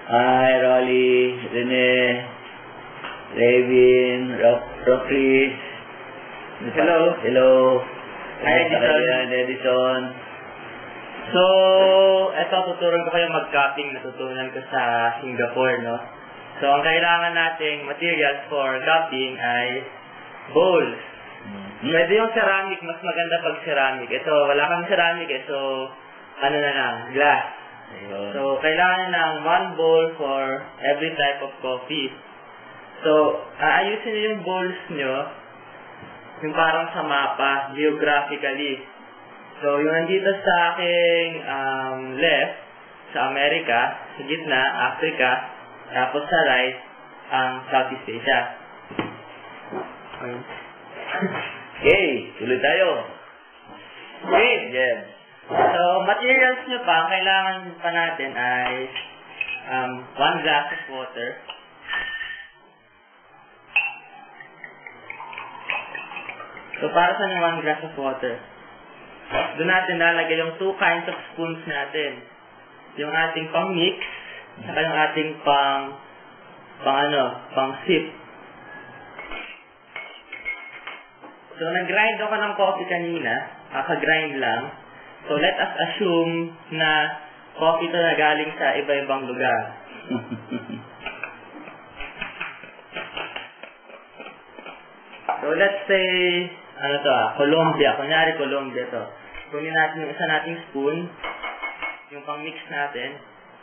Hi, Rolly, Rene, Ravin, Rockris. Hello. Hello. Hi, Edison. So, eto, tuturuan ko kayo mag-cupping. Natutunan ko sa Singapore, no? So, ang kailangan nating materials for cupping ay bowls. Pwede yung ceramic, mas maganda pag ceramic. Ito, wala kang ceramic so, ano na lang, glass. So, kailangan ng 1 bowl for every type of coffee. So, aayusin nyo yung bowls nyo, yung parang sa mapa, geographically. So, yung nandito sa aking left, sa Amerika, sa gitna, Africa, tapos sa right, ang Southeast Asia. Okay, tuloy tayo. Okay. Yeah. So, materials nyo pa, kailangan pa natin ay 1 glass of water. So, para saan yung 1 glass of water? Doon natin lalagay yung 2 kinds of spoons natin. Yung ating pang-mix, saka yung ating pang-sip. So, nag-grind ako ng coffee kanina. Kaka-grind lang. So, let us assume na coffee ito na galing sa iba-ibang lugar. So, let's say, Colombia. Kunyari, Colombia to. Kunin natin yung isa nating spoon. Yung pang-mix natin.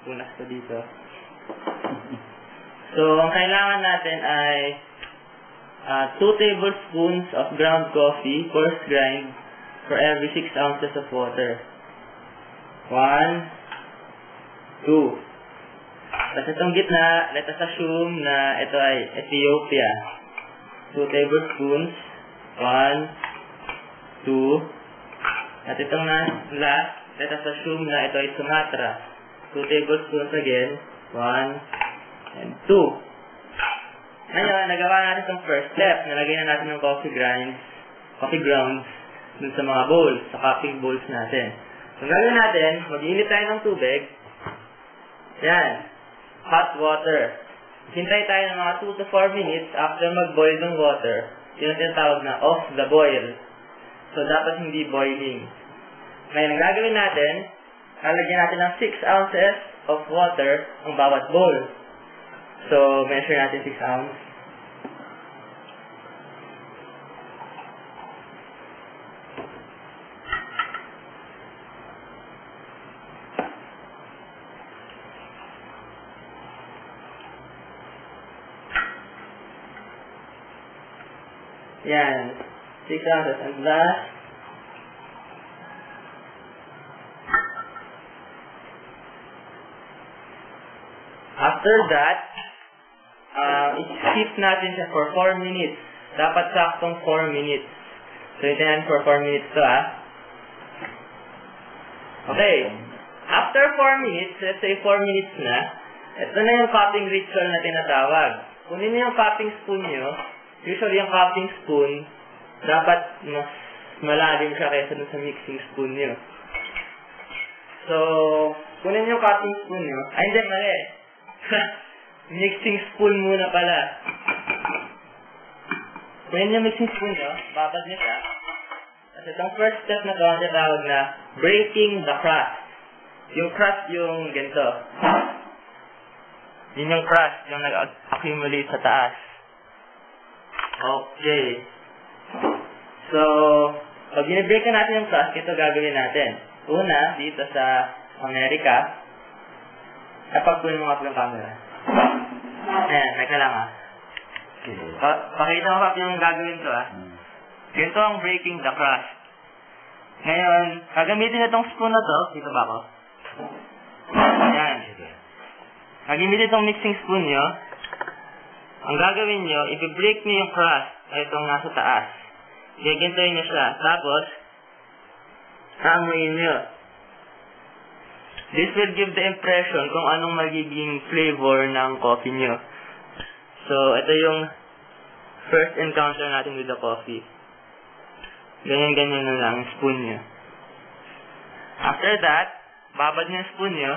Punas ko dito. So, ang kailangan natin ay 2 tablespoons of ground coffee, coarse grind, for every 6 ounces of water. 1, 2. Tapos itong gitna, let us assume na ito ay Ethiopia. 2 tablespoons. 1, 2. At itong last, let us assume na ito ay Sumatra. 2 tablespoons again. 1 and 2. Ngayon, nagawa natin itong first step. Nalagay na natin ng coffee grounds dun sa mga bowls, sa cupping bowls natin. So, gagawin natin, mag-init tayo ng tubig. Yan. Hot water. Hintay tayo ng mga 2 to 4 minutes after mag-boil ng water. Yun ang tinatawag na off the boil. So, dapat hindi boiling. Ngayon, ang gagawin natin, lalagyan natin ng 6 ounces of water ang bawat bowl. So, measure natin 6 ounces. Yan. 6 ounces. And last. After that, i-shift natin siya for 4 minutes. Dapat saktong 4 minutes. So, ito for 4 minutes to, Okay. After 4 minutes, let's say 4 minutes na, ito na yung cupping ritual na tinatawag. Kunin niyo yung cupping spoon nyo. Usually, yung cupping spoon, dapat mas malalim siya kaysa dun sa mixing spoon nyo. So, kunin yung cupping spoon nyo. Ay, hindi, mali. Mixing spoon muna pala. Kunin yung mixing spoon nyo, babad nyo siya. At itong first step na ito, ang tinatawag na breaking the crust. Yung crust yung ganito. Yun yung crust, yung nag-accumulate sa taas. Okay. So, pag binibreak natin yung crust, ito gagawin natin. Una, dito sa Amerika, napagpunin mo nga po yung camera. Ayan, teka lang pakita mo pa yung gagawin to Ganito ang breaking the crust. Ngayon, gagamitin itong spoon na to. Dito ba ako? Ayan. Gagamitin itong mixing spoon nyo. Ang gagawin nyo, i-break nyo yung crust ay itong nasa taas. Gagantoyin nyo siya. Tapos, hamuin nyo. This will give the impression kung anong magiging flavor ng coffee nyo. So, ito yung first encounter natin with the coffee. Ganyan-ganyan na lang yung spoon nyo. After that, babad nyo yung spoon nyo.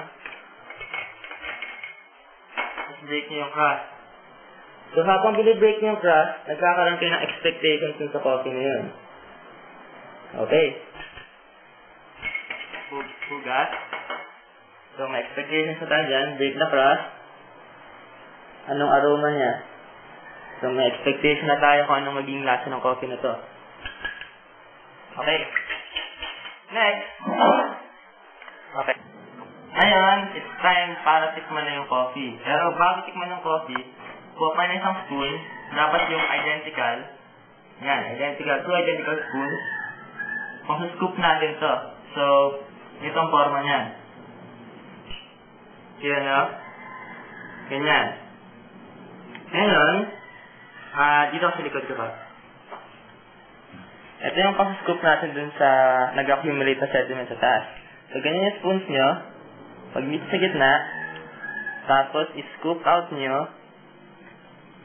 break niyo yung crust. So, habang binibreak niyo yung crust, nagkakaroon kayo ng expectations dun sa coffee na yun. Okay. Hugas. So, may expectations na tayo dyan. Break the crust. Anong aroma niya? So, may expectation na tayo kung anong maging lasa ng coffee na to. Okay. Next. Okay. Ngayon, it's time para tikman na yung coffee. Pero bago tikman yung coffee, kuha pa na isang spoon. Dapat yung identical. Yan, identical. 2 identical spoons. Pang-scoop natin to. So, itong forma niyan. Kaya na? Ganyan. Ngayon, dito sa likod ko pa. Ito yung pang-scoop natin dun sa nag-accumulate na sediment sa taas. So, ganyan yung spoons nyo. Pag-meet sa gitna, tapos i-scoop out nyo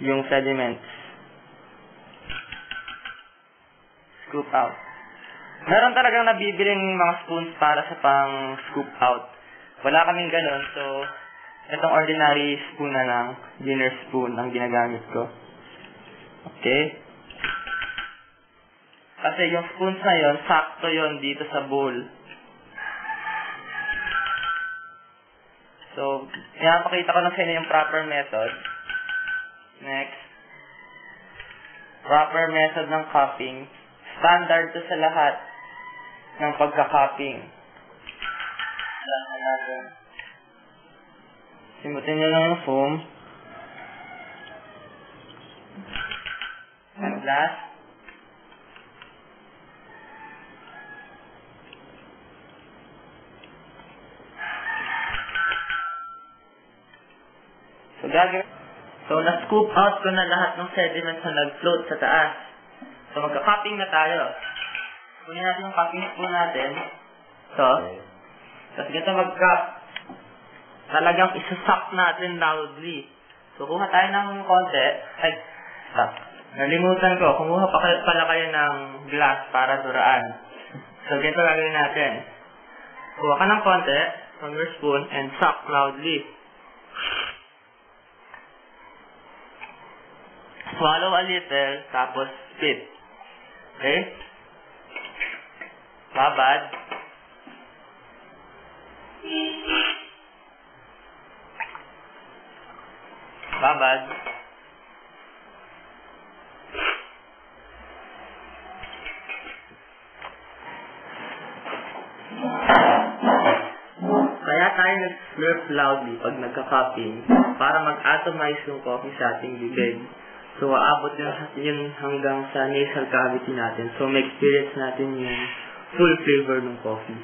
yung sediments. Scoop out. Meron talagang nabibiling mga spoons para sa pang-scoop out. Wala kaming ganun, so itong ordinary spoon na lang, dinner spoon ang ginagamit ko. Okay? Kasi yung spoons na yon, sakto yon dito sa bowl. So, pinapakita ko lang sa inyo yung proper method. Next. Proper method ng cupping. Standard to sa lahat ng pagka-cupping. Simutin nyo lang yung foam. And last. So, na-scoop out ko na lahat ng sediments na nag-float sa taas. So, magka-cupping na tayo. Kunin natin yung cupping spoon natin. So, tapos ganito mag-cup. Talagang isa-suck natin loudly. So, kuha tayo ng konti. Ay, stop. Nalimutan ko. Kumuha pa pala kayo ng glass para duraan. So, ganito gagawin natin. Kuha ka ng konti from your spoon and suck loudly. Swallow a little, tapos spit. Okay? Babad. Babad. Kaya tayo nag-slurp loudly pag nagka-cupping para mag-atomize yung coffee sa ating bibig. So, aabot yun hanggang sa nasal cavity natin. So, may experience natin yung full flavor ng coffee.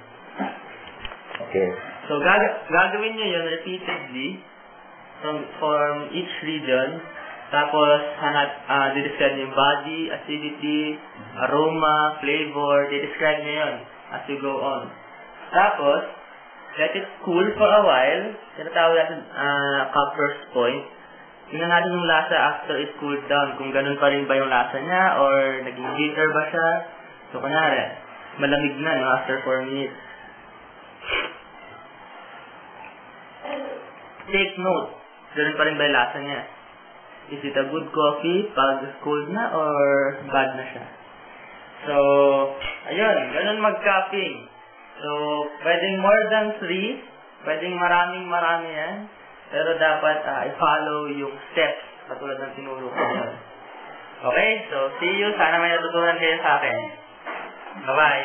Okay. So, gagawin nyo yun repeatedly from each region. Tapos, didescribe yung body, acidity, aroma, flavor. Didescribe nyo yun as you go on. Tapos, let it cool for a while. Tinatawag natin cupper's point. Tingnan natin yung lasa after it cooled down. Kung ganun pa rin ba yung lasa niya or naging bitter ba siya. So, kunyari, malamig na, no? After 4 minutes. Take note. Ganun pa rin ba yung lasa niya? Is it a good coffee pag cold na or bad na siya? So, ayun. Ganun mag-cupping. So, pwedeng more than 3. Pwedeng marami yan. Pero dapat i-follow yung steps katulad ng tinuro ko yun. Okay? So, see you. Sana may natutunan kayo sa akin. Bye-bye.